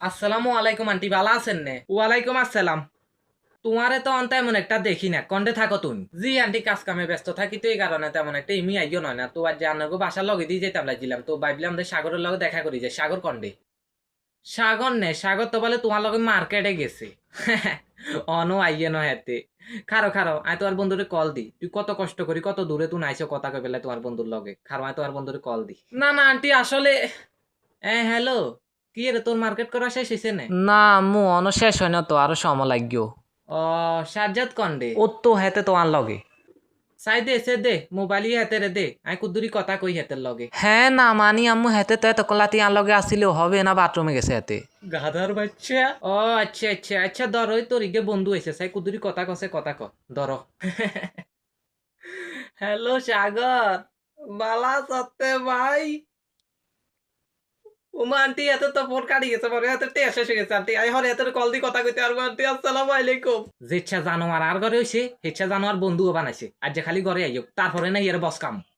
আসসালামু আলাইকুম আন্টি, ভালো আছেন নে? ওয়ালাইকুম আসসালাম। তোমারে তো অন তেমন একটা দেখি না, কন্ডে থাকো তুমি? জি আন্টি, কাজ কামে ব্যস্ত থাকি তো এই কারণে তেমন একটা এমনি আইও নয় না। তো আজ জানাগো বাসার লগে দিয়ে যেতাম লাগছিলাম, তো ভাবলাম যে সাগরের লগে দেখা করি, যে সাগর কন্ডে। সাগর নে, সাগর তো বলে তোমার লগে মার্কেটে গেছে। অনো আইয়ে নয় হাতে। খারো খারো, আয় তোমার বন্ধুরে কল দি। তুই কত কষ্ট করি, কত দূরে তুই নাইছো কথা কই পেলে তোমার বন্ধুর লগে। খারো, আয় তোমার বন্ধুরে কল দি। না না আন্টি, আসলে হ্যালো, কি রে তোর মার্কেট করা শেষ হয়েছে না? না আম্মু, অন শেষ হয় না তো, আরো সময় লাগবে। ও, সাজ্জাদ কন্ডে ও তো হেতে তো আন লগে। সাই দে সে দে, মোবাইলই হেতে রে দে, আই কুদ্দুরি কথা কই হেতের লগে। হ্যাঁ না মানি আম্মু, হেতে তো এত কলাতি আন লগে আসিলেও হবে না, বাথরুমে গেছে হেতে। গাধার বাচ্চা। ও আচ্ছা আচ্ছা আচ্ছা, ধরো তোর ইগে বন্ধু হয়েছে, সাই কুদ্দুরি কথা কছে কথা ক। ধরো। হ্যালো সাগর, বালা সত্য ভাই। উমা আন্টি, এত তো ফোন কাটি গেছে, পরে এত টেয়া শেষ হয়ে গেছে আন্টি। আই হরে এত কল দি কথা কইতে পারবো আন্টি। আসসালামু আলাইকুম। যেচ্ছা জানোয়ার আর ঘরে হইছে, হেচ্ছা জানোয়ার বন্ধুও বানাইছে, আর যে খালি ঘরে আইও, তারপরে না এর বস কাম।